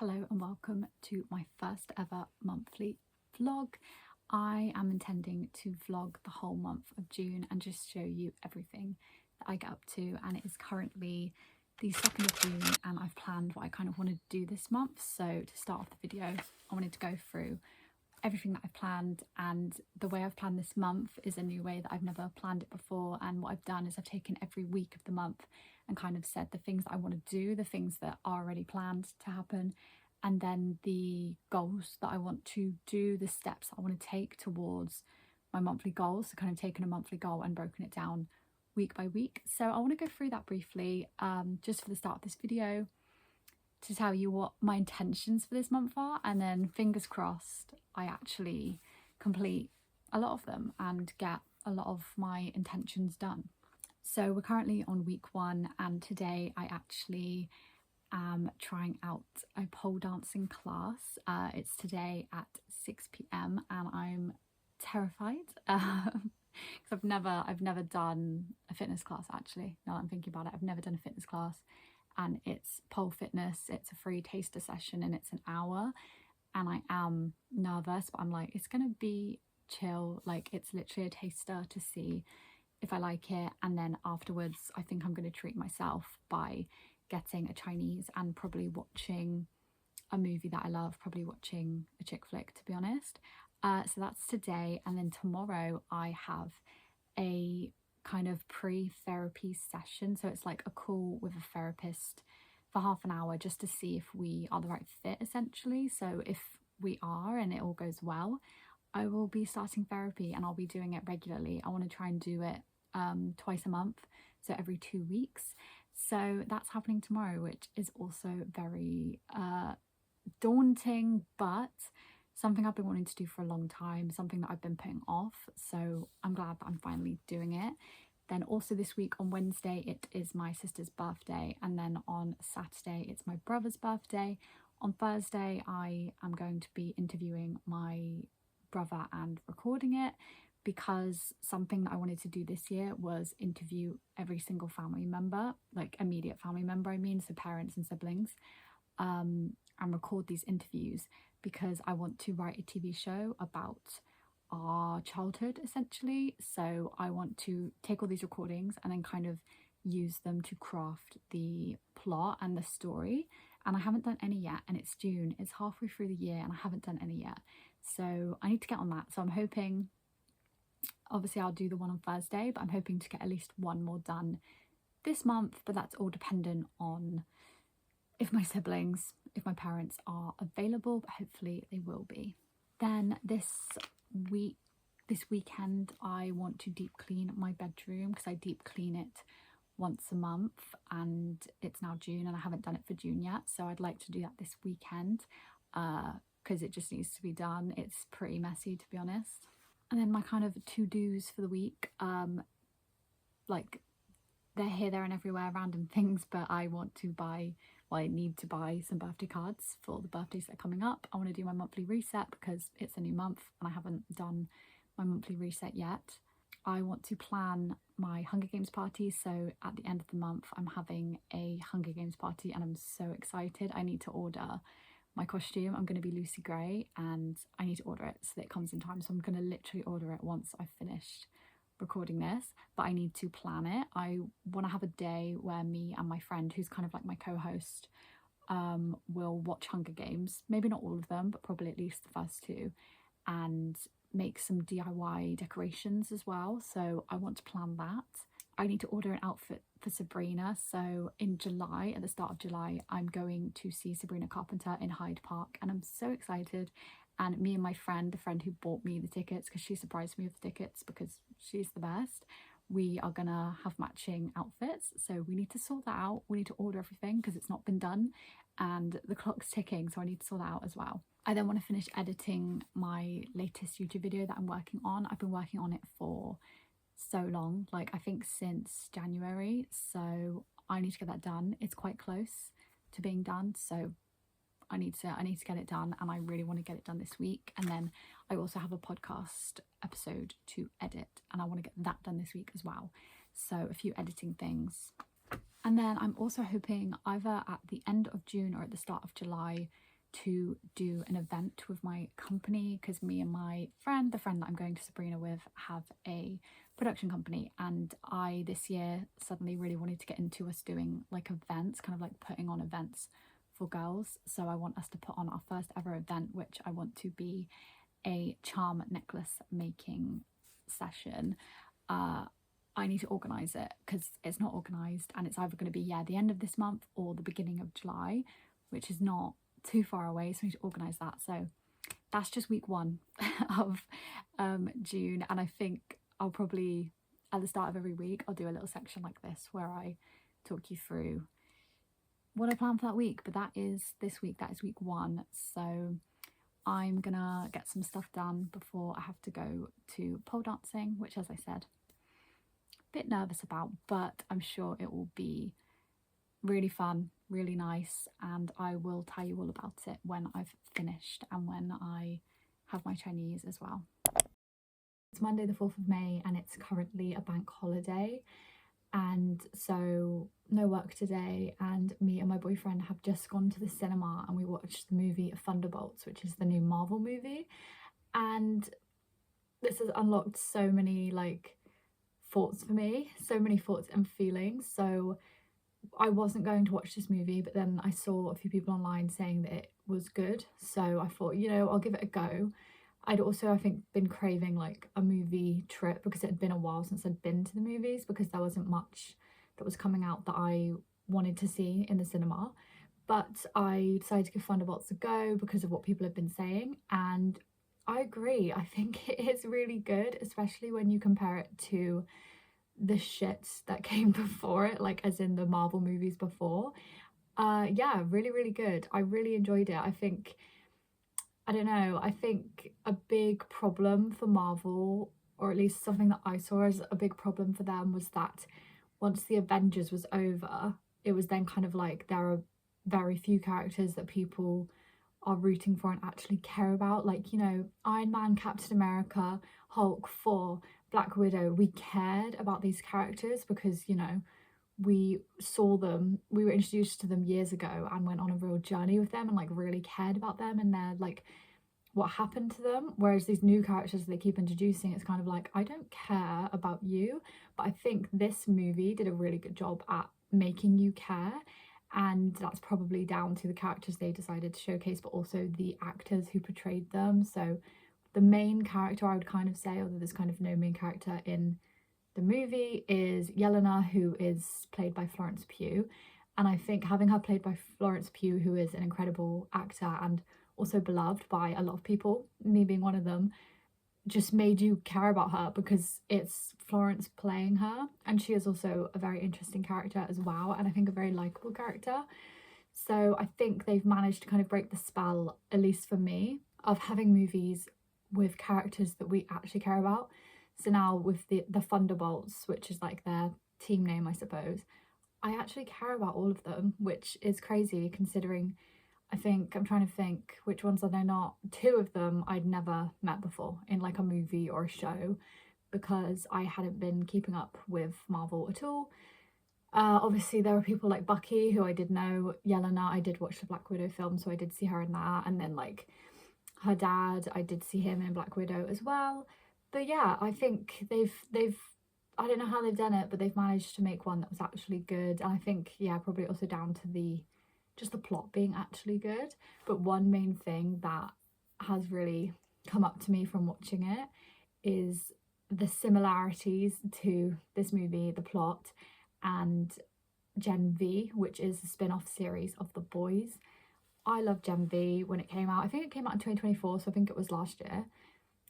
Hello and welcome to my first ever monthly vlog. I am intending to vlog the whole month of June and just show you everything that I get up to, and it is currently the 2nd of June and I've planned what I kind of want to do this month. So to start off the video, I wanted to go through everything that I've planned, and the way I've planned this month is a new way that I've never planned it before. And what I've done is I've taken every week of the month and kind of said the things that I want to do, the things that are already planned to happen, and then the goals that I want to do, the steps that I want to take towards my monthly goals. So kind of taken a monthly goal and broken it down week by week. So I want to go through that briefly, just for the start of this video, to tell you what my intentions for this month are, and then fingers crossed I actually complete a lot of them and get a lot of my intentions done. So we're currently on week 1, and today I actually am trying out a pole dancing class. It's today at 6 p.m. and I'm terrified because I've never done a fitness class. Actually, now that I'm thinking about it, I've never done a fitness class, and it's pole fitness. It's a free taster session and it's an hour, and I am nervous, but I'm like, it's gonna be chill. Like, it's literally a taster to see if I like it, and then afterwards I think I'm going to treat myself by getting a Chinese and probably watching a movie that I love, probably watching a chick flick, to be honest. So that's today, and then tomorrow I have a kind of pre-therapy session. So it's like a call with a therapist for half an hour just to see if we are the right fit, essentially. So if we are and it all goes well, I will be starting therapy and I'll be doing it regularly. I want to try and do it twice a month, so every 2 weeks. So that's happening tomorrow, which is also very daunting, but something I've been wanting to do for a long time, something that I've been putting off. So I'm glad that I'm finally doing it. Then also this week on Wednesday, it is my sister's birthday, and then on Saturday it's my brother's birthday. On Thursday I am going to be interviewing my brother and recording it, because something that I wanted to do this year was interview every single family member, like immediate family member I mean, so parents and siblings, and record these interviews, because I want to write a TV show about our childhood, essentially. So I want to take all these recordings and then kind of use them to craft the plot and the story. And I haven't done any yet, and it's June, it's halfway through the year and I haven't done any yet. So I need to get on that. So I'm hoping, obviously I'll do the one on Thursday, but I'm hoping to get at least one more done this month. But that's all dependent on if my siblings, if my parents are available, but hopefully they will be. Then this weekend I want to deep clean my bedroom, because I deep clean it once a month, and it's now June and I haven't done it for June yet. So I'd like to do that this weekend, because it just needs to be done. It's pretty messy, to be honest. And then my kind of to-dos for the week, like they're here, there and everywhere, random things, but I want to buy, well, I need to buy some birthday cards for the birthdays that are coming up. I want to do my monthly reset because it's a new month and I haven't done my monthly reset yet. I want to plan my Hunger Games party. So at the end of the month I'm having a Hunger Games party and I'm so excited. I need to order my costume. I'm going to be Lucy Gray and I need to order it so that it comes in time. So I'm going to literally order it once I've finished recording this, but I need to plan it. I want to have a day where me and my friend, who's kind of like my co-host, will watch Hunger Games, maybe not all of them, but probably at least the first 2, and make some DIY decorations as well. So I want to plan that. I need to order an outfit for Sabrina. So in July, at the start of July, I'm going to see Sabrina Carpenter in Hyde Park and I'm so excited. And me and my friend, the friend who bought me the tickets, because she surprised me with the tickets because she's the best, we are gonna have matching outfits. So we need to sort that out. We need to order everything because it's not been done and the clock's ticking, so I need to sort that out as well. I then want to finish editing my latest YouTube video that I'm working on. I've been working on it for so long, like I think since January, so I need to get that done. It's quite close to being done, so I need to get it done, and I really want to get it done this week. And then I also have a podcast episode to edit and I want to get that done this week as well. So a few editing things And then I'm also hoping either at the end of June or at the start of July to do an event with my company, because me and my friend, the friend that I'm going to Sabrina with, have a production company, and I this year suddenly really wanted to get into us doing like events, kind of like putting on events for girls. So I want us to put on our first ever event, which I want to be a charm necklace making session. I need to organise it because it's not organised, and it's either going to be the end of this month or the beginning of July, which is not too far away, so I need to organise that. So that's just week 1 of June, and I think I'll probably at the start of every week I'll do a little section like this where I talk you through what I plan for that week. But that is this week, that is week 1, so I'm gonna get some stuff done before I have to go to pole dancing, which, as I said, a bit nervous about, but I'm sure it will be really fun, really nice, and I will tell you all about it when I've finished and when I have my Chinese as well. It's Monday the 4th of May and it's currently a bank holiday, and so no work today, and me and my boyfriend have just gone to the cinema and we watched the movie Thunderbolts, which is the new Marvel movie, and this has unlocked so many like thoughts for me, so many thoughts and feelings. So I wasn't going to watch this movie, but then I saw a few people online saying that it was good, so I thought, you know, I'll give it a go. I'd also, I think, been craving like a movie trip because it had been a while since I'd been to the movies, because there wasn't much that was coming out that I wanted to see in the cinema. But I decided to give Thunderbolts a go because of what people have been saying, and I agree. I think it is really good, especially when you compare it to the shit that came before it, like as in the Marvel movies before. Yeah, really, really good. I really enjoyed it. I think, I don't know, I think a big problem for Marvel, or at least something that I saw as a big problem for them, was that once the Avengers was over, it was then kind of like there are very few characters that people are rooting for and actually care about. Like, you know, Iron Man, Captain America, Hulk, Thor, Black Widow, we cared about these characters because, you know, we saw them, we were introduced to them years ago and went on a real journey with them and like really cared about them and their like what happened to them. Whereas these new characters they keep introducing, it's kind of like, I don't care about you. But I think this movie did a really good job at making you care, and that's probably down to the characters they decided to showcase, but also the actors who portrayed them. So the main character, I would kind of say, although there's kind of no main character in the movie, is Yelena, who is played by Florence Pugh. And I think having her played by Florence Pugh, who is an incredible actor and also beloved by a lot of people, me being one of them, just made you care about her because it's Florence playing her, and she is also a very interesting character as well, and I think a very likable character. So I think they've managed to kind of break the spell, at least for me, of having movies with characters that we actually care about. So now with the Thunderbolts, which is like their team name, I suppose, I actually care about all of them, which is crazy considering I think I'm trying to think which ones are they not. 2 of them I'd never met before in like a movie or a show because I hadn't been keeping up with Marvel at all. Obviously there are people like Bucky who I did know. Yelena, I did watch the Black Widow film, so I did see her in that, and then like her dad, I did see him in Black Widow as well. But yeah, I think they've I don't know how they've done it, but they've managed to make one that was actually good. And I think, yeah, probably also down to the just the plot being actually good. But one main thing that has really come up to me from watching it is the similarities to this movie, the plot, and Gen V, which is a spin-off series of The Boys. I loved Gen V when it came out. I think it came out in 2024, so I think it was last year.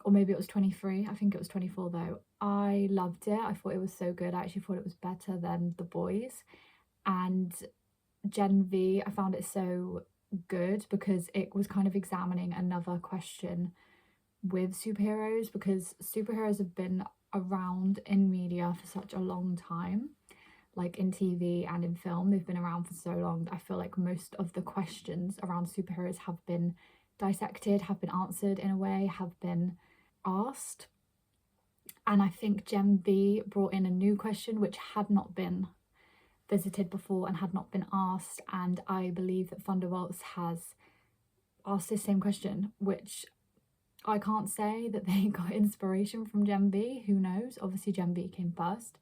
Or maybe it was 23. I think it was 24 though. I loved it. I thought it was so good. I actually thought it was better than The Boys. And Gen V, I found it so good because it was kind of examining another question with superheroes, because superheroes have been around in media for such a long time, like in TV and in film. They've been around for so long that I feel like most of the questions around superheroes have been dissected, have been answered in a way, have been asked. And I think Gen V brought in a new question which had not been visited before and had not been asked, and I believe that Thunderbolts has asked this same question, which I can't say that they got inspiration from Gen V, who knows, obviously Gen V came first,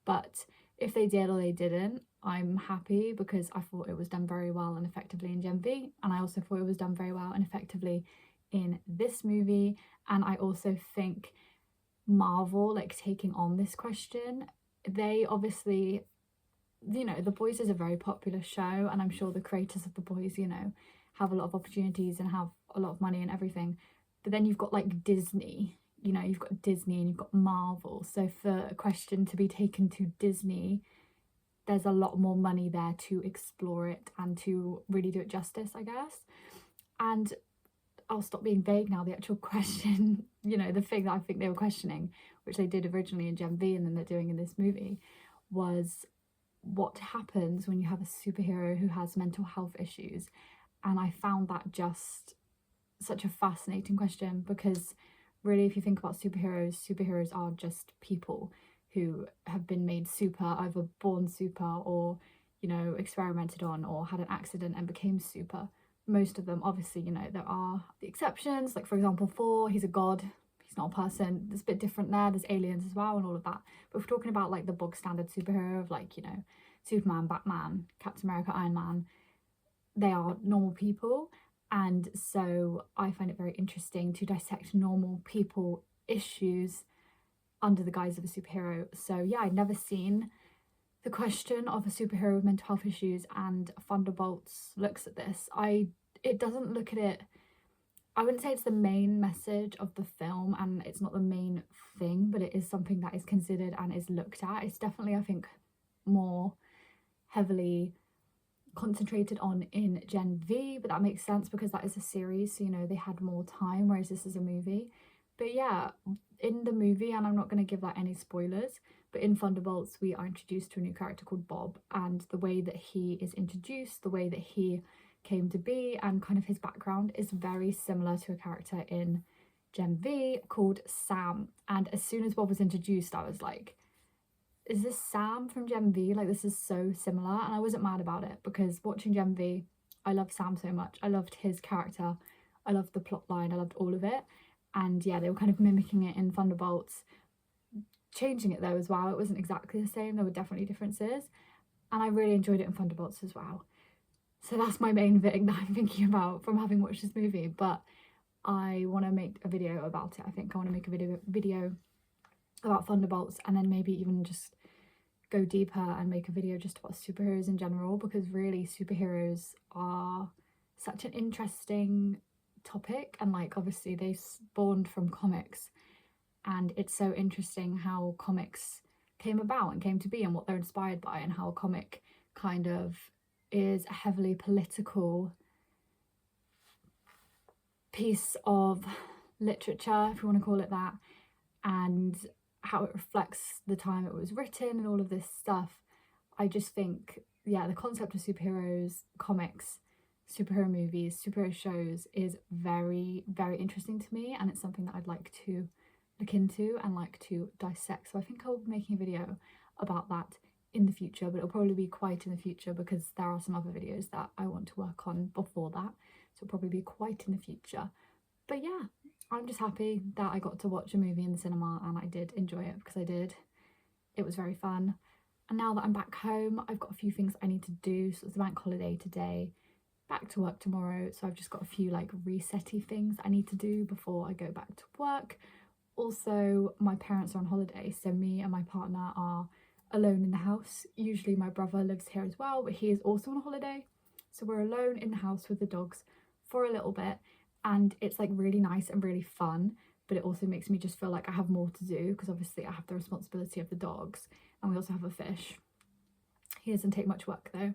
but if they did or they didn't, I'm happy because I thought it was done very well and effectively in Gen V, and I also thought it was done very well and effectively in this movie. And I also think Marvel, like, taking on this question, they obviously, you know, The Boys is a very popular show, and I'm sure the creators of The Boys, you know, have a lot of opportunities and have a lot of money and everything. But then you've got like Disney, you know, you've got Disney and you've got Marvel. So for a question to be taken to Disney, there's a lot more money there to explore it and to really do it justice, I guess. And I'll stop being vague now. The actual question, you know, the thing that I think they were questioning, which they did originally in Gen V and then they're doing in this movie, was what happens when you have a superhero who has mental health issues. And I found that just such a fascinating question, because really, if you think about superheroes are just people who have been made super, either born super or, you know, experimented on or had an accident and became super. Most of them, obviously, you know, there are the exceptions, like for example Thor, he's a god, he's not a person. It's a bit different there, there's aliens as well and all of that. But if we're talking about like the bog standard superhero of, like, you know, Superman, Batman, Captain America, Iron Man, they are normal people. And so I find it very interesting to dissect normal people issues under the guise of a superhero. So yeah, I'd never seen the question of a superhero with mental health issues, and Thunderbolts looks at this. It doesn't look at it, I wouldn't say it's the main message of the film, and it's not the main thing, but it is something that is considered and is looked at. It's definitely, I think, more heavily concentrated on in Gen V, but that makes sense because that is a series, so you know, they had more time, whereas this is a movie. But yeah, in the movie, and I'm not going to give that any spoilers, but in Thunderbolts we are introduced to a new character called Bob, and the way that he is introduced, the way that he came to be, and kind of his background is very similar to a character in Gen V called Sam. And as soon as Bob was introduced, I was like, is this Sam from Gen V? Like, this is so similar. And I wasn't mad about it, because watching Gen V, I loved Sam so much. I loved his character, I loved the plot line, I loved all of it. And yeah, they were kind of mimicking it in Thunderbolts, changing it though as well. It wasn't exactly the same, there were definitely differences, and I really enjoyed it in Thunderbolts as well. So that's my main thing that I'm thinking about from having watched this movie. But I want to make a video about it. I think I want to make a video about Thunderbolts, and then maybe even just go deeper and make a video just about superheroes in general, because really superheroes are such an interesting topic, and like obviously they spawned from comics, and it's so interesting how comics came about and came to be and what they're inspired by, and how a comic kind of is a heavily political piece of literature, if you want to call it that, and how it reflects the time it was written and all of this stuff. I just think, yeah, the concept of superheroes, comics, superhero movies, superhero shows is very, very interesting to me, and it's something that I'd like to look into and like to dissect. So I think I'll be making a video about that in the future, but it'll probably be quite in the future because there are some other videos that I want to work on before that, so it'll probably be quite in the future. But yeah, I'm just happy that I got to watch a movie in the cinema, and I did enjoy it, because I did. It was very fun. And now that I'm back home, I've got a few things I need to do. So it's a bank holiday today, back to work tomorrow, so I've just got a few like resetty things I need to do before I go back to work. Also, my parents are on holiday, so me and my partner are alone in the house. Usually my brother lives here as well, but he is also on holiday, so we're alone in the house with the dogs for a little bit, and it's like really nice and really fun, but it also makes me just feel like I have more to do, because obviously I have the responsibility of the dogs, and we also have a fish. He doesn't take much work though.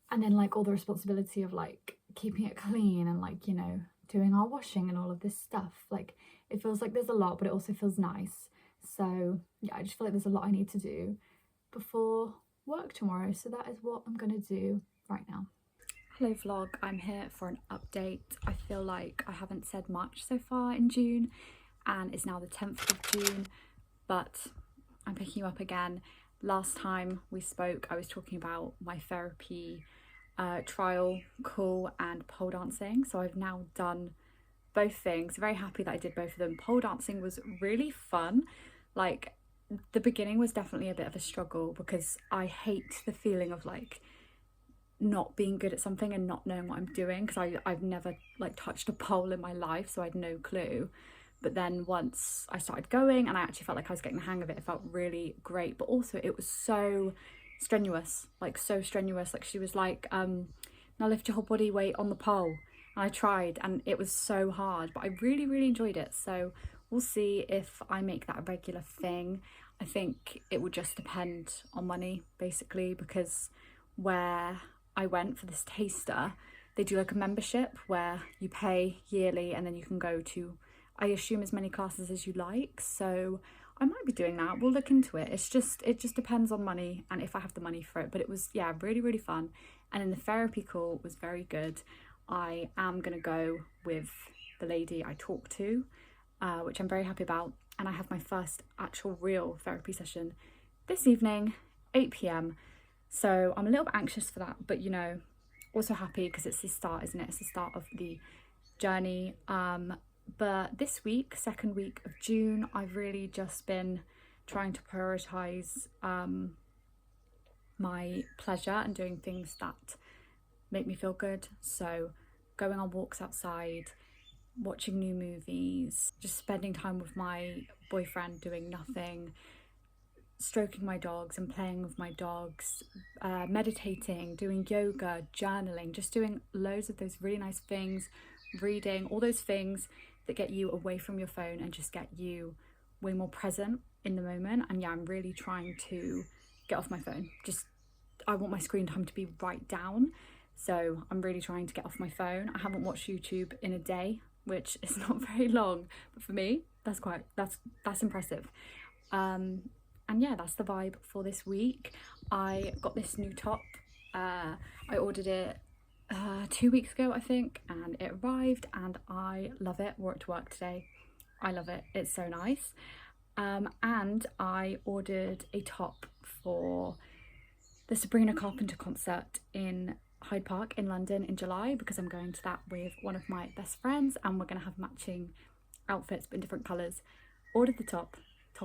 And then like all the responsibility of like keeping it clean and like, you know, doing our washing and all of this stuff. Like, it feels like there's a lot, but it also feels nice. So yeah, I just feel like there's a lot I need to do before work tomorrow, so that is what I'm gonna do right now. Hello vlog, I'm here for an update. I feel like I haven't said much so far in June, and it's now the 10th of June, but I'm picking you up again. last time we spoke, I was talking about my therapy trial, call, and pole dancing. So I've now done both things. Very happy that I did both of them. Pole dancing was really fun. Like, the beginning was definitely a bit of a struggle because I hate the feeling of like not being good at something and not knowing what I'm doing, because I've never like touched a pole in my life, so I had no clue. But then once I started going and I actually felt like I was getting the hang of it, it felt really great. But also it was so strenuous, like so strenuous. Like she was like, now lift your whole body weight on the pole. And I tried and it was so hard, but I really, really enjoyed it. So we'll see if I make that a regular thing. I think it would just depend on money, basically, because where I went for this taster, they do like a membership where you pay yearly and then you can go to, I assume, as many classes as you like. So I might be doing that. We'll look into it. It just depends on money and if I have the money for it. But it was, yeah, really, really fun. And then the therapy call was very good. I am gonna go with the lady I talked to, which I'm very happy about. And I have my first actual real therapy session this evening, 8 p.m. So I'm a little bit anxious for that, but you know, also happy because it's the start, isn't it? It's the start of the journey. But this week, second week of June, I've really just been trying to prioritize my pleasure and doing things that make me feel good. So going on walks outside, watching new movies, just spending time with my boyfriend doing nothing, stroking my dogs and playing with my dogs, meditating, doing yoga, journaling, just doing loads of those really nice things, reading, all those things that get you away from your phone and just get you way more present in the moment. And yeah, I'm really trying to get off my phone. Just, I want my screen time to be right down. So I'm really trying to get off my phone. I haven't watched YouTube in a day, which is not very long, but for me, that's impressive. And yeah, that's the vibe for this week. I got this new top. I ordered it 2 weeks ago, I think, and it arrived and I love it. Wore it to work today. I love it. It's so nice. And I ordered a top for the Sabrina Carpenter concert in Hyde Park in London in July, because I'm going to that with one of my best friends and we're going to have matching outfits but in different colours. Ordered the top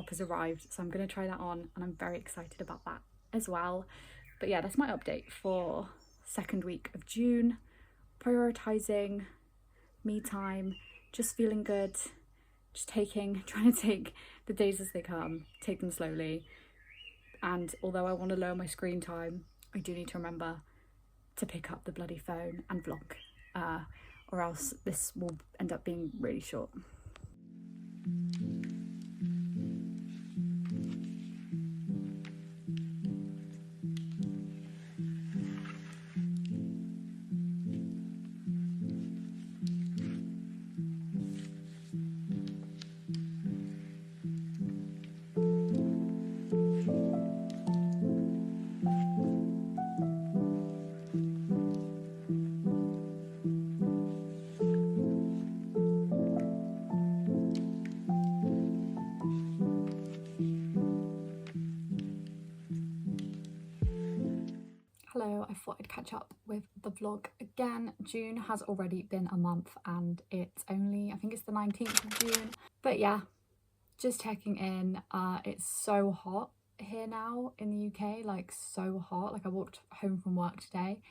has arrived, so I'm going to try that on and I'm very excited about that as well. But yeah, that's my update for second week of June. Prioritizing me time, just feeling good, just trying to take the days as they come, take them slowly. And although I want to lower my screen time, I do need to remember to pick up the bloody phone and vlog, or else this will end up being really short. Hello, I thought I'd catch up with the vlog again. June has already been a month and it's only, I think it's the 19th of June. But yeah, just checking in. It's so hot here now in the UK, like so hot. Like I walked home from work today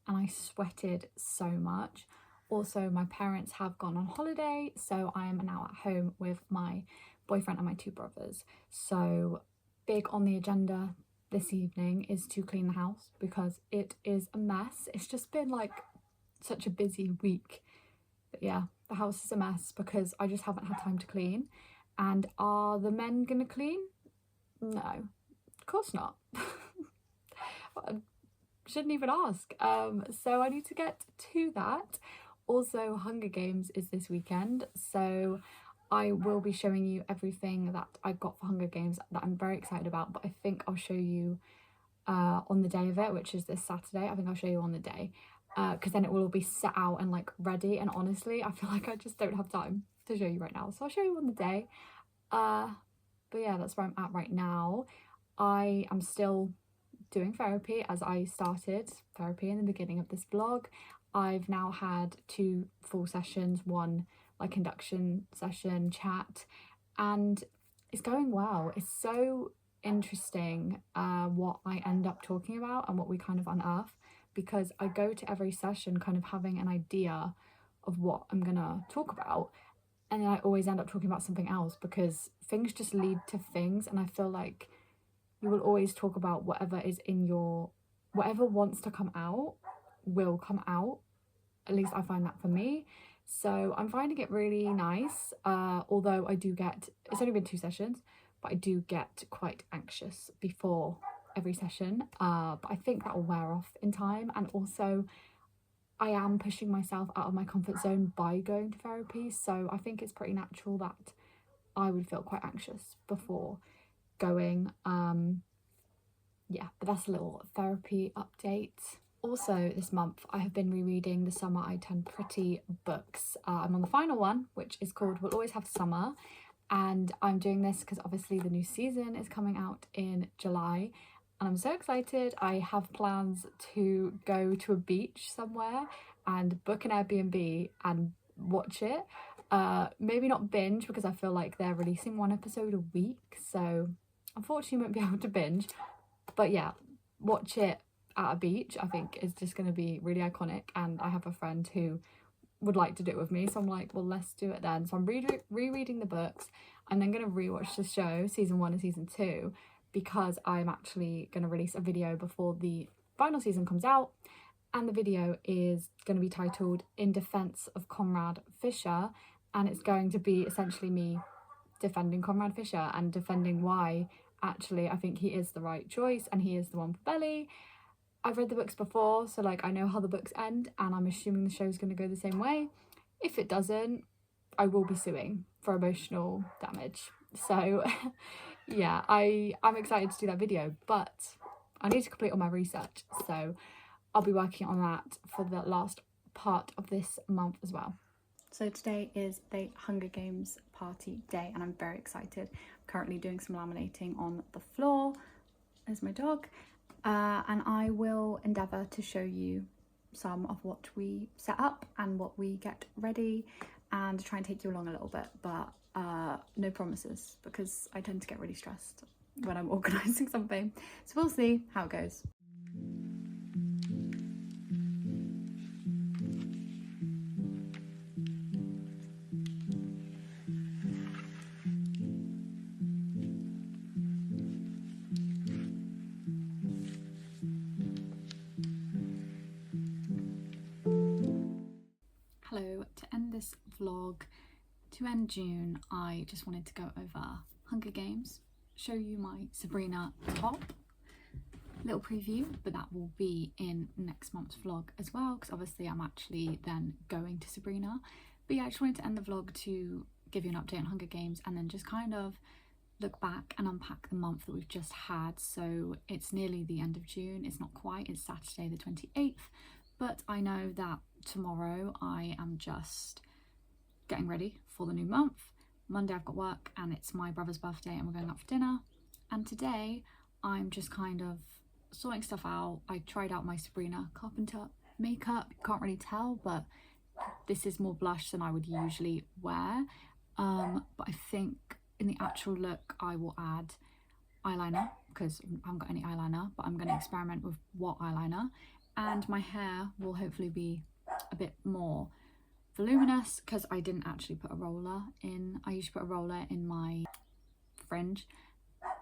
and I sweated so much. Also, my parents have gone on holiday, so I am now at home with my boyfriend and my two brothers. So big on the agenda this evening is to clean the house because it is a mess. It's just been like such a busy week. But yeah, the house is a mess because I just haven't had time to clean. And are the men gonna clean? No, of course not. I shouldn't even ask. So I need to get to that. Also, Hunger Games is this weekend, so I will be showing you everything that I've got for Hunger Games that I'm very excited about, but I think I'll show you on the day of it, which is this Saturday. I think I'll show you on the day, because then it will all be set out and like ready, and honestly I feel like I just don't have time to show you right now, so I'll show you on the day. But yeah, that's where I'm at right now. I am still doing therapy, as I started therapy in the beginning of this vlog. I've now had 2 full sessions, one like induction session chat, and it's going well. It's so interesting what I end up talking about and what we kind of unearth, because I go to every session kind of having an idea of what I'm gonna talk about, and then I always end up talking about something else because things just lead to things, and I feel like you will always talk about whatever is in your, whatever wants to come out will come out. At least I find that for me. So I'm finding it really nice, although I do get, it's only been 2 sessions, but I do get quite anxious before every session, but I think that will wear off in time. And also I am pushing myself out of my comfort zone by going to therapy, so I think it's pretty natural that I would feel quite anxious before going. Yeah, but that's a little therapy update. Also this month I have been rereading the Summer I Turned Pretty books. I'm on the final one, which is called We'll Always Have Summer, and I'm doing this because obviously the new season is coming out in July and I'm so excited. I have plans to go to a beach somewhere and book an Airbnb and watch it. Maybe not binge, because I feel like they're releasing 1 episode a week, so unfortunately won't be able to binge, but yeah, watch it at a beach I think is just going to be really iconic, and I have a friend who would like to do it with me, so I'm like, well, let's do it then. So I'm rereading the books. I'm then going to rewatch the show, season 1 and season 2, because I'm actually going to release a video before the final season comes out, and the video is going to be titled In Defense of Conrad Fisher, and it's going to be essentially me defending Conrad Fisher and defending why actually I think he is the right choice and he is the one for Belly. I've read the books before, so like I know how the books end, and I'm assuming the show's going to go the same way. If it doesn't, I will be suing for emotional damage. So yeah, I'm excited to do that video, but I need to complete all my research, so I'll be working on that for the last part of this month as well. So today is the Hunger Games party day and I'm very excited. I'm currently doing some laminating on the floor. There's my dog. And I will endeavour to show you some of what we set up and what we get ready, and try and take you along a little bit, but no promises, because I tend to get really stressed when I'm organising something. So we'll see how it goes. Hello, to end this vlog, to end June, I just wanted to go over Hunger Games, show you my Sabrina top, little preview, but that will be in next month's vlog as well, because obviously I'm actually then going to Sabrina. But yeah, I just wanted to end the vlog to give you an update on Hunger Games and then just kind of look back and unpack the month that we've just had. So it's nearly the end of June, it's not quite, it's Saturday the 28th, but I know that tomorrow I am just getting ready for the new month. Monday I've got work and it's my brother's birthday and we're going out for dinner, and today I'm just kind of sorting stuff out. I tried out my Sabrina Carpenter makeup. You can't really tell, but this is more blush than I would usually wear, but I think in the actual look I will add eyeliner, because I haven't got any eyeliner, but I'm going to experiment with what eyeliner, and my hair will hopefully be a bit more voluminous, because I didn't actually put a roller in. I usually put a roller in my fringe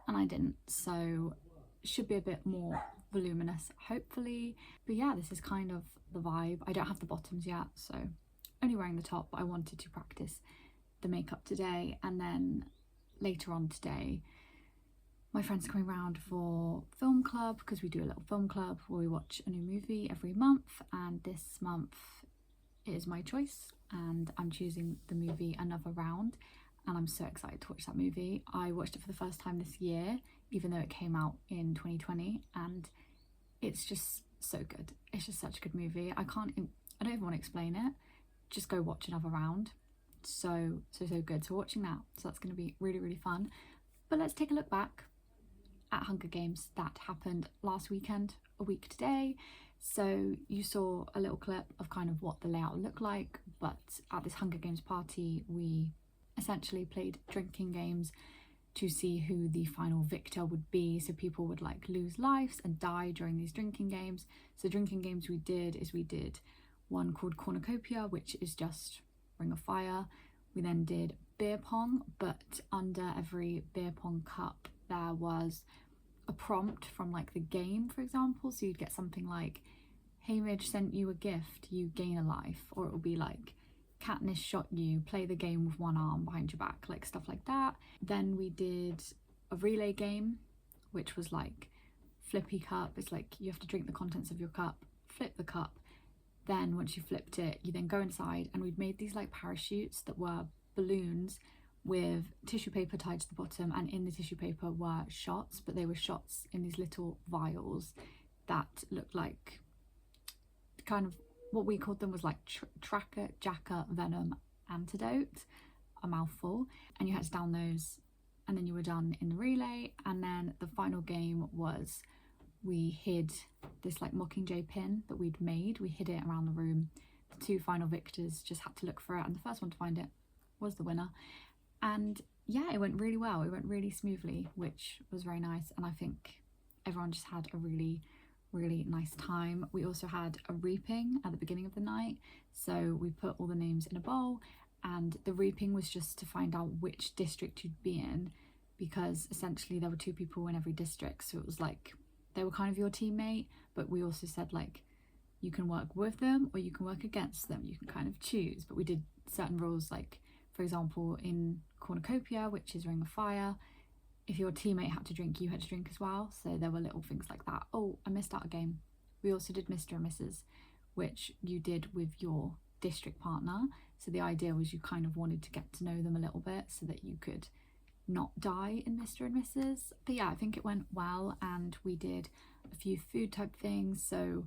and I didn't, so it should be a bit more voluminous hopefully. But yeah, this is kind of the vibe. I don't have the bottoms yet, so only wearing the top, but I wanted to practice the makeup today. And then later on today my friend's coming round for film club, because we do a little film club where we watch a new movie every month, and this month it is my choice and I'm choosing the movie Another Round, and I'm so excited to watch that movie. I watched it for the first time this year, even though it came out in 2020, and it's just so good. It's just such a good movie. I don't even want to explain it. Just go watch Another Round. So good. So watching that, so that's going to be really, really fun. But let's take a look back at Hunger Games that happened last weekend, a week today. So you saw a little clip of kind of what the layout looked like, but at this Hunger Games party we essentially played drinking games to see who the final victor would be. So people would like lose lives and die during these drinking games. So drinking games we did is we did one called Cornucopia, which is just Ring of Fire. We then did beer pong, but under every beer pong cup there was a prompt from like the game, for example. So you'd get something like, Hamish sent you a gift, you gain a life, or it will be like, Katniss shot you, play the game with one arm behind your back, like stuff like that. Then we did a relay game, which was like flippy cup. It's like you have to drink the contents of your cup, flip the cup, then once you flipped it you then go inside, and we'd made these like parachutes that were balloons with tissue paper tied to the bottom, and in the tissue paper were shots, but they were shots in these little vials that looked like kind of what we called them was like tracker jacker venom antidote, a mouthful, and you had to down those and then you were done in the relay. And then the final game was we hid this like Mockingjay pin that we'd made, we hid it around the room. The two final victors just had to look for it, and the first one to find it was the winner. And yeah, it went really well, it went really smoothly, which was very nice, and I think everyone just had a really nice time. We also had a reaping at the beginning of the night, so we put all the names in a bowl, and the reaping was just to find out which district you'd be in, because essentially there were two people in every district, so it was like they were kind of your teammate, but we also said like you can work with them or you can work against them, you can kind of choose. But we did certain rules, like for example in Cornucopia, which is Ring of Fire, if your teammate had to drink, you had to drink as well. So there were little things like that. Oh, I missed out a game. We also did Mr. and Mrs., which you did with your district partner. So the idea was you kind of wanted to get to know them a little bit so that you could not die in Mr. and Mrs. But yeah, I think it went well, and we did a few food type things. So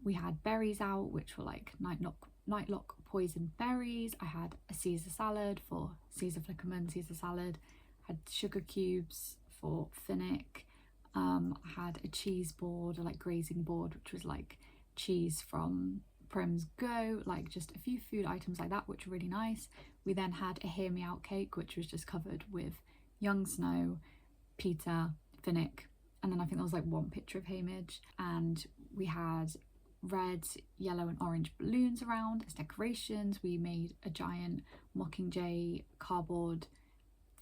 we had berries out, which were like nightlock poison berries. I had a Caesar salad for Caesar Flickerman, Caesar salad. Had sugar cubes for Finnick. I had a cheese board, or like grazing board, which was like cheese from Prim's Go, like just a few food items like that, which were really nice. We then had a Hear Me Out cake, which was just covered with young Snow, Peter, Finnick, and then I think there was like one picture of Hamish. And we had red, yellow and orange balloons around as decorations. We made a giant Mockingjay cardboard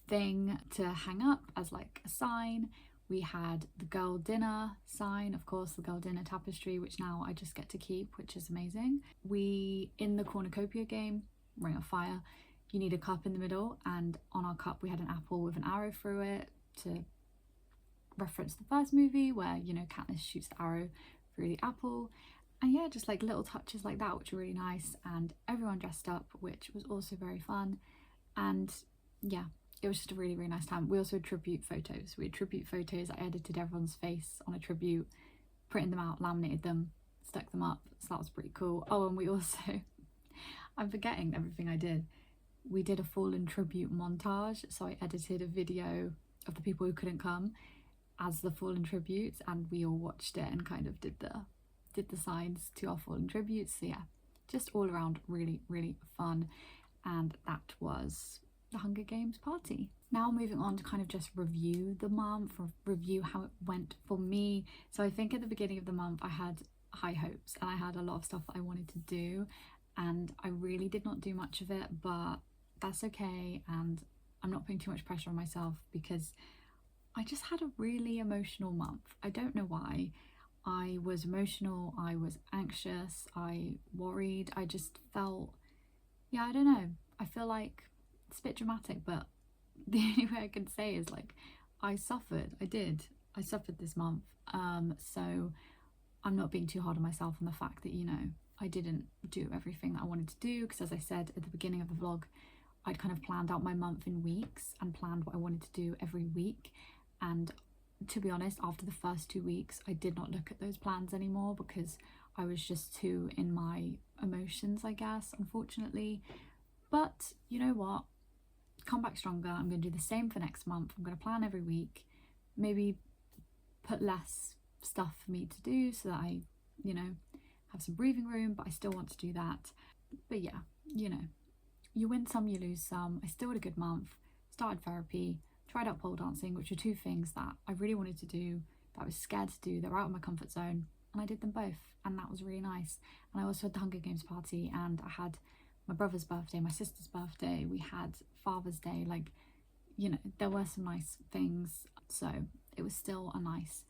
thing to hang up as like a sign. We had the girl dinner sign, of course, the girl dinner tapestry, which now I just get to keep, which is amazing. We, in the Cornucopia game, Ring of Fire, you need a cup in the middle, and on our cup we had an apple with an arrow through it to reference the first movie where, you know, Katniss shoots the arrow through the apple. And yeah, just like little touches like that, which were really nice, and everyone dressed up, which was also very fun. And yeah, it was just a really nice time. We also had tribute photos. We had tribute photos. I edited everyone's face on a tribute, printed them out, laminated them, stuck them up. So that was pretty cool. Oh, and we also, I'm forgetting everything I did. We did a fallen tribute montage. So I edited a video of the people who couldn't come as the fallen tributes, and we all watched it and kind of did the signs to our fallen tributes. So yeah, just all around really fun. And that was the Hunger Games party. Now moving on to kind of just review the month, review how it went for me. So I think at the beginning of the month I had high hopes and I had a lot of stuff that I wanted to do, and I really did not do much of it, but that's okay, and I'm not putting too much pressure on myself because I just had a really emotional month. I don't know why. I was emotional, I was anxious, I worried, I just felt, yeah, I don't know. I feel like it's a bit dramatic, but the only way I can say is like I suffered. I suffered this month. So I'm not being too hard on myself on the fact that, you know, I didn't do everything that I wanted to do, because as I said at the beginning of the vlog, I'd kind of planned out my month in weeks and planned what I wanted to do every week. And to be honest, after the first 2 weeks, I did not look at those plans anymore because I was just too in my emotions, I guess, unfortunately. But you know what? Come back stronger. I'm going to do the same for next month. I'm going to plan every week, maybe put less stuff for me to do so that I, you know, have some breathing room, but I still want to do that. But yeah, you know, you win some, you lose some. I still had a good month, started therapy, tried out pole dancing, which are two things that I really wanted to do, that I was scared to do, that were out of my comfort zone, and I did them both, and that was really nice. And I also had the Hunger Games party, and I had my brother's birthday, my sister's birthday, we had Father's Day, like, you know, there were some nice things. So it was still a nice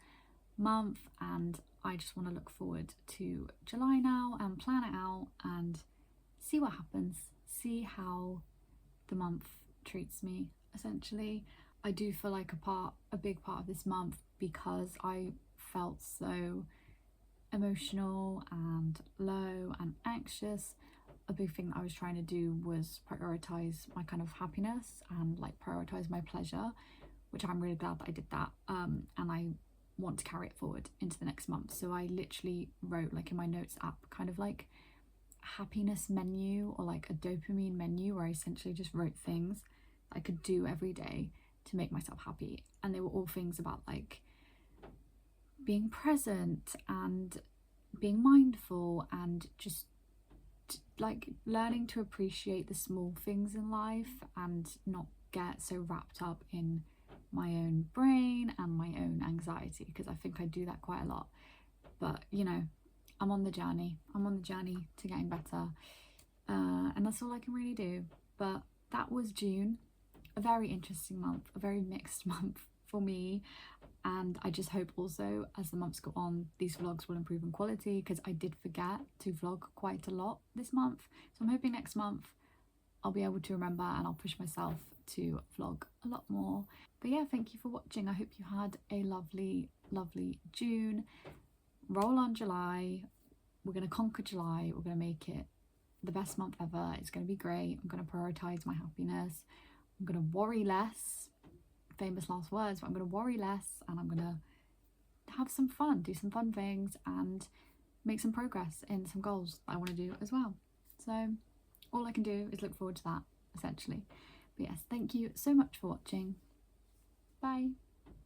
month, and I just want to look forward to July now and plan it out and see what happens, see how the month treats me, essentially. I do feel like a big part of this month, because I felt so emotional and low and anxious, a big thing that I was trying to do was prioritize my kind of happiness and like prioritize my pleasure, which I'm really glad that I did that. And I want to carry it forward into the next month. So I literally wrote, like, in my notes app, kind of like happiness menu, or like a dopamine menu, where I essentially just wrote things I could do every day to make myself happy. And they were all things about like being present and being mindful and just like learning to appreciate the small things in life and not get so wrapped up in my own brain and my own anxiety, because I think I do that quite a lot. But you know, I'm on the journey to getting better, and that's all I can really do. But that was June, a very interesting month, a very mixed month for me. And I just hope also, as the months go on, these vlogs will improve in quality, because I did forget to vlog quite a lot this month. So I'm hoping next month I'll be able to remember, and I'll push myself to vlog a lot more. But yeah, thank you for watching. I hope you had a lovely, lovely June. Roll on July. We're going to conquer July. We're going to make it the best month ever. It's going to be great. I'm going to prioritize my happiness. I'm going to worry less. Famous last words, but I'm going to worry less, and I'm going to have some fun, do some fun things, and make some progress in some goals that I want to do as well. So all I can do is look forward to that, essentially. But yes, thank you so much for watching. Bye.